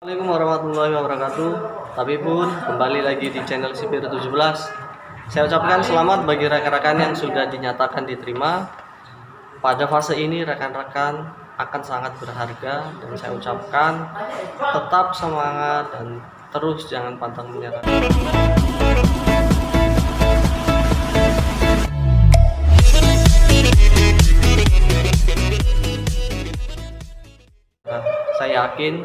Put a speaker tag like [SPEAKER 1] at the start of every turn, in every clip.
[SPEAKER 1] Assalamualaikum warahmatullahi wabarakatuh. Tapi pun kembali lagi di channel Sipir 17. Saya ucapkan selamat bagi rekan-rekan yang sudah dinyatakan diterima. Pada fase ini rekan-rekan akan sangat berharga dan saya ucapkan tetap semangat dan terus jangan pantang menyerah. Saya yakin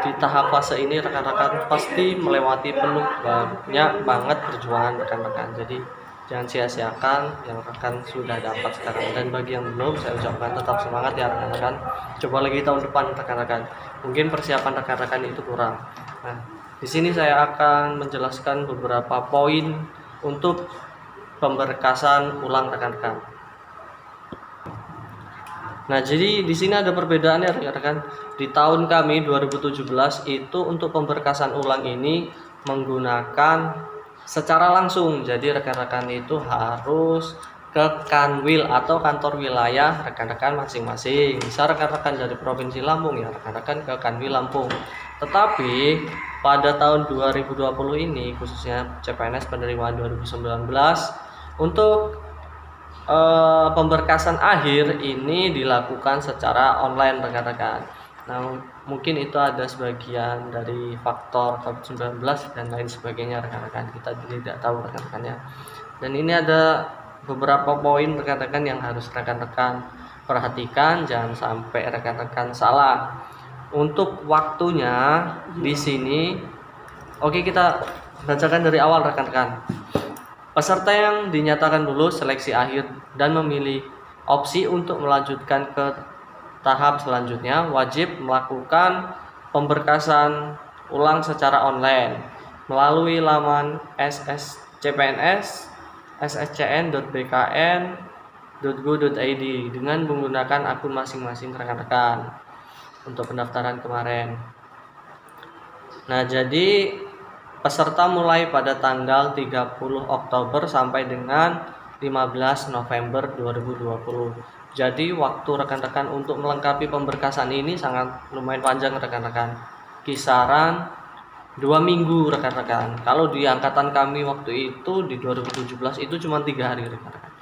[SPEAKER 1] di tahap fase ini rekan-rekan pasti melewati penuh banyak banget perjuangan rekan-rekan. Jadi jangan sia-siakan yang rekan sudah dapat sekarang, dan bagi yang belum saya ucapkan tetap semangat ya rekan-rekan. Coba lagi tahun depan rekan-rekan. Mungkin persiapan rekan-rekan itu kurang. Nah, di sini saya akan menjelaskan beberapa poin untuk pemberkasan ulang rekan-rekan. Nah, jadi di sini ada perbedaannya rekan-rekan. Di tahun kami 2017 itu untuk pemberkasan ulang ini menggunakan secara langsung. Jadi rekan-rekan itu harus ke Kanwil atau kantor wilayah rekan-rekan masing-masing. Bisa rekan-rekan dari Provinsi Lampung ya, rekan-rekan ke Kanwil Lampung. Tetapi pada tahun 2020 ini khususnya CPNS penerimaan 2019 untuk pemberkasan akhir ini dilakukan secara online rekan-rekan. Nah, mungkin itu ada sebagian dari faktor COVID-19 dan lain sebagainya rekan-rekan, kita tidak tahu rekan-rekannya. Dan ini ada beberapa poin rekan-rekan yang harus rekan-rekan perhatikan, jangan sampai rekan-rekan salah. Untuk waktunya di sini, oke, kita bacakan dari awal rekan-rekan. Peserta yang dinyatakan lulus seleksi akhir dan memilih opsi untuk melanjutkan ke tahap selanjutnya wajib melakukan pemberkasan ulang secara online melalui laman sscpns sscn.bkn.go.id dengan menggunakan akun masing-masing rekan-rekan untuk pendaftaran kemarin. Nah, jadi peserta mulai pada tanggal 30 Oktober sampai dengan 15 November 2020. Jadi waktu rekan-rekan untuk melengkapi pemberkasan ini sangat lumayan panjang rekan-rekan. Kisaran 2 minggu rekan-rekan. Kalau di angkatan kami waktu itu di 2017 itu cuma 3 hari rekan-rekan.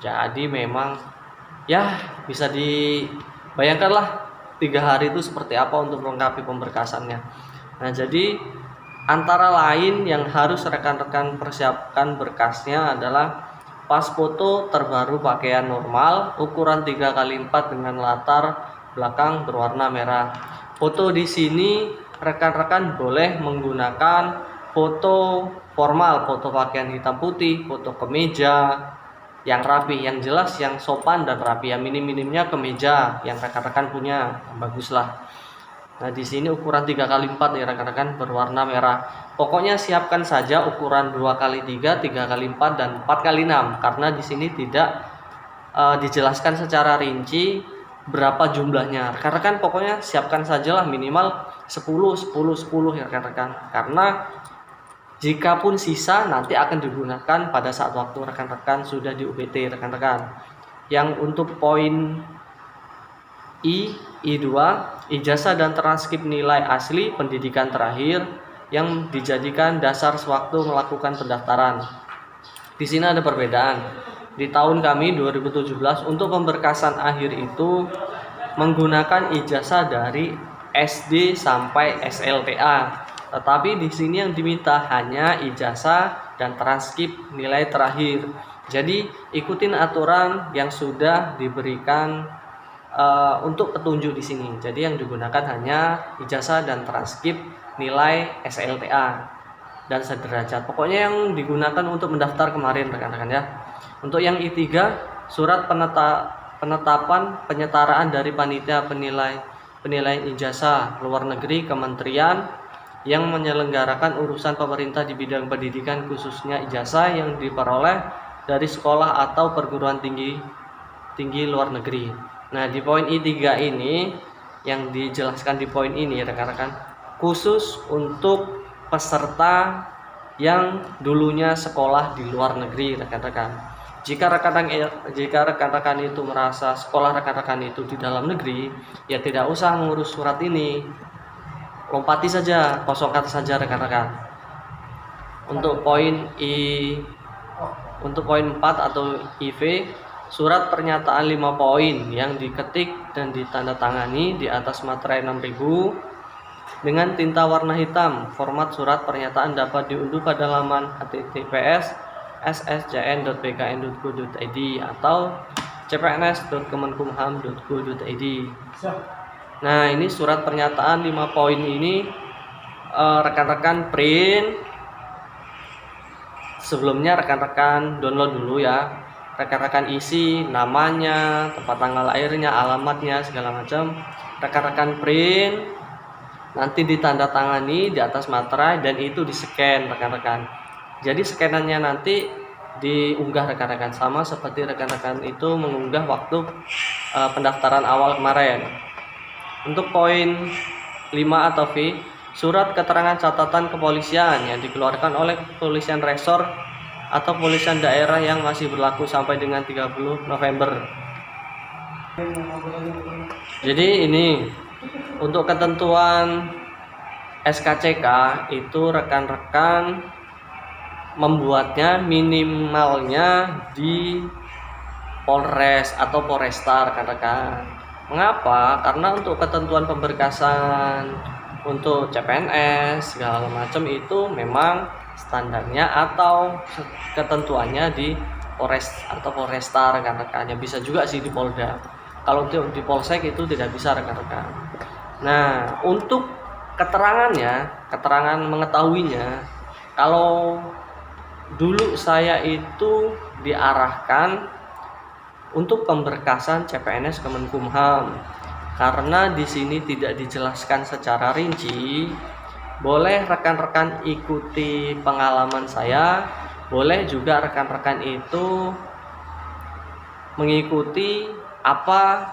[SPEAKER 1] Jadi memang ya bisa dibayangkanlah 3 hari itu seperti apa untuk melengkapi pemberkasannya. Nah, jadi antara lain yang harus rekan-rekan persiapkan berkasnya adalah pas foto terbaru pakaian normal ukuran 3x4 dengan latar belakang berwarna merah. Foto di sini rekan-rekan boleh menggunakan foto formal, foto pakaian hitam putih, foto kemeja yang rapi, yang jelas, yang sopan dan rapi. Yang minim-minimnya kemeja yang rekan-rekan punya, baguslah. Nah, di sini ukuran 3x4 ya rekan-rekan berwarna merah. Pokoknya siapkan saja ukuran 2x3, 3x4 dan 4x6 karena di sini tidak dijelaskan secara rinci berapa jumlahnya. Rekan-rekan pokoknya siapkan sajalah minimal 10 10 10 ya rekan-rekan. Karena jika pun sisa nanti akan digunakan pada saat waktu rekan-rekan sudah di UPT rekan-rekan. Yang untuk poin I2, ijazah dan transkrip nilai asli pendidikan terakhir yang dijadikan dasar sewaktu melakukan pendaftaran. Di sini ada perbedaan. Di tahun kami 2017 untuk pemberkasan akhir itu menggunakan ijazah dari SD sampai SLTA. Tetapi di sini yang diminta hanya ijazah dan transkrip nilai terakhir. Jadi ikutin aturan yang sudah diberikan untuk petunjuk di sini. Jadi yang digunakan hanya ijazah dan transkrip nilai SLTA dan sederajat. Pokoknya yang digunakan untuk mendaftar kemarin rekan-rekan ya. Untuk yang I3, surat penetapan penyetaraan dari panitia penilaian ijazah luar negeri kementerian yang menyelenggarakan urusan pemerintah di bidang pendidikan khususnya ijazah yang diperoleh dari sekolah atau perguruan tinggi luar negeri. Nah, di poin I3 ini yang dijelaskan di poin ini rekan-rekan khusus untuk peserta yang dulunya sekolah di luar negeri rekan-rekan. Jika rekan-rekan itu merasa sekolah rekan-rekan itu di dalam negeri, ya tidak usah mengurus surat ini. lompati saja, kosongkan saja rekan-rekan. Untuk poin 4 atau IV, surat pernyataan 5 poin yang diketik dan ditandatangani di atas materai 6000 dengan tinta warna hitam. Format surat pernyataan dapat diunduh pada laman https://ssjn.bkn.go.id atau cpns.kemenkumham.go.id. Nah, ini surat pernyataan 5 poin ini rekan-rekan print. Sebelumnya rekan-rekan download dulu ya. Rekan-rekan isi namanya, tempat tanggal lahirnya, alamatnya, segala macam. Rekan-rekan print, nanti ditandatangani di atas materai dan itu di-scan rekan-rekan. Jadi scanannya nanti diunggah rekan-rekan, sama seperti rekan-rekan itu mengunggah waktu pendaftaran awal kemarin. Untuk poin 5 atau V, surat keterangan catatan kepolisian yang dikeluarkan oleh kepolisian resor atau kepolisian daerah yang masih berlaku sampai dengan 30 November. Jadi ini untuk ketentuan SKCK itu rekan-rekan membuatnya minimalnya di Polres atau Polresta rekan-rekan. Mengapa? Karena untuk ketentuan pemberkasan untuk CPNS segala macam itu memang standarnya atau ketentuannya di Polres atau Polresta rekan-rekan. Ya bisa juga sih di Polda. Kalau di Polsek itu tidak bisa rekan-rekan. Nah, untuk keterangan mengetahuinya, kalau dulu saya itu diarahkan untuk pemberkasan CPNS Kemenkumham, karena di sini tidak dijelaskan secara rinci. Boleh rekan-rekan ikuti pengalaman saya, boleh juga rekan-rekan itu mengikuti apa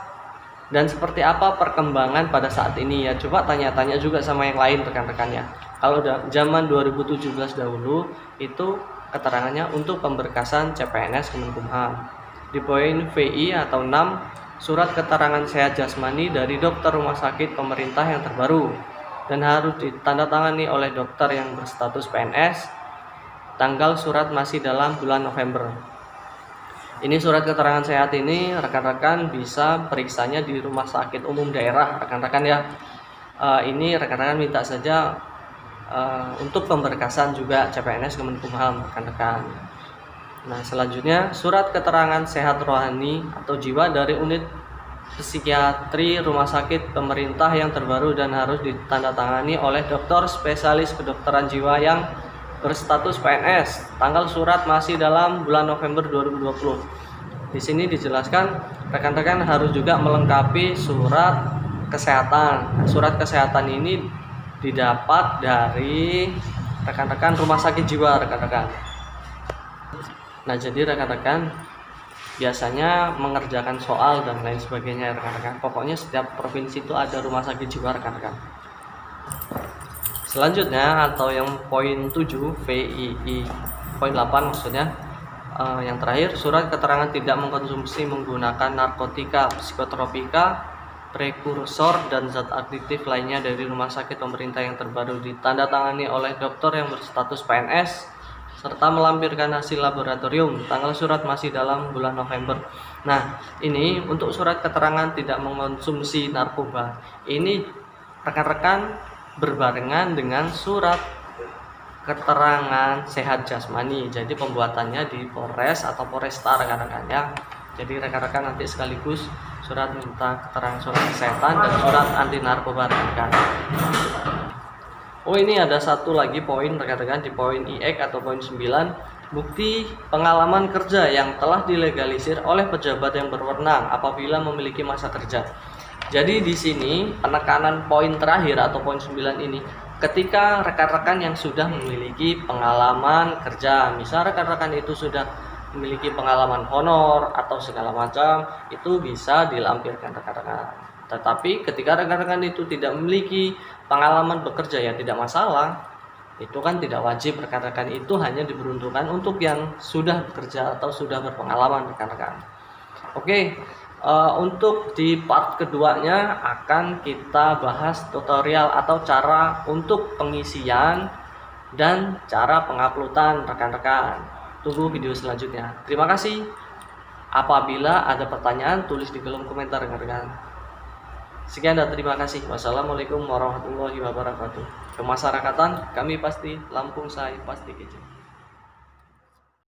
[SPEAKER 1] dan seperti apa perkembangan pada saat ini ya. Coba tanya-tanya juga sama yang lain rekan-rekannya. Kalau zaman 2017 dahulu itu keterangannya untuk pemberkasan CPNS Kemenkumham. Di poin VI atau 6, surat keterangan sehat jasmani dari dokter rumah sakit pemerintah yang terbaru dan harus ditandatangani oleh dokter yang berstatus PNS. Tanggal surat masih dalam bulan November. Ini surat keterangan sehat ini rekan-rekan bisa periksanya di rumah sakit umum daerah rekan-rekan ya. Ini rekan-rekan minta saja untuk pemberkasan juga CPNS Kemenkumham rekan-rekan. Nah, selanjutnya surat keterangan sehat rohani atau jiwa dari unit psikiatri rumah sakit pemerintah yang terbaru dan harus ditandatangani oleh dokter spesialis kedokteran jiwa yang berstatus PNS. Tanggal surat masih dalam bulan November 2020. Di sini dijelaskan rekan-rekan harus juga melengkapi surat kesehatan. Nah, surat kesehatan ini didapat dari rekan-rekan rumah sakit jiwa rekan-rekan. Nah, jadi rekan-rekan biasanya mengerjakan soal dan lain sebagainya rekan-rekan. Pokoknya setiap provinsi itu ada rumah sakit jiwa rekan-rekan. Selanjutnya atau yang poin 7 VII, poin 8 maksudnya, yang terakhir, surat keterangan tidak mengkonsumsi menggunakan narkotika, psikotropika, prekursor dan zat adiktif lainnya dari rumah sakit pemerintah yang terbaru ditandatangani oleh dokter yang berstatus PNS serta melampirkan hasil laboratorium. Tanggal surat masih dalam bulan November. Nah, ini untuk surat keterangan tidak mengkonsumsi narkoba. Ini rekan-rekan berbarengan dengan surat keterangan sehat jasmani. Jadi pembuatannya di Polres atau Polresta rekan-rekan ya. Jadi rekan-rekan nanti sekaligus surat minta keterangan surat kesehatan dan surat anti narkoba rekan-rekan. Oh, ini ada satu lagi poin rekan-rekan di poin IX atau poin 9, bukti pengalaman kerja yang telah dilegalisir oleh pejabat yang berwenang apabila memiliki masa kerja. Jadi di sini penekanan poin terakhir atau poin 9 ini, ketika rekan-rekan yang sudah memiliki pengalaman kerja, misal rekan-rekan itu sudah memiliki pengalaman honor atau segala macam, itu bisa dilampirkan rekan-rekan. Tetapi ketika rekan-rekan itu tidak memiliki pengalaman bekerja, ya tidak masalah. Itu kan tidak wajib rekan-rekan, itu hanya diperuntukkan untuk yang sudah bekerja atau sudah berpengalaman rekan-rekan. Oke, Untuk di part keduanya akan kita bahas tutorial atau cara untuk pengisian dan cara penguploadan rekan-rekan. Tunggu video selanjutnya. Terima kasih. Apabila ada pertanyaan, tulis di kolom komentar rekan-rekan. Sekian dan terima kasih. Wassalamualaikum warahmatullahi wabarakatuh. Kemasyarakatan kami pasti, Lampung saya pasti kece.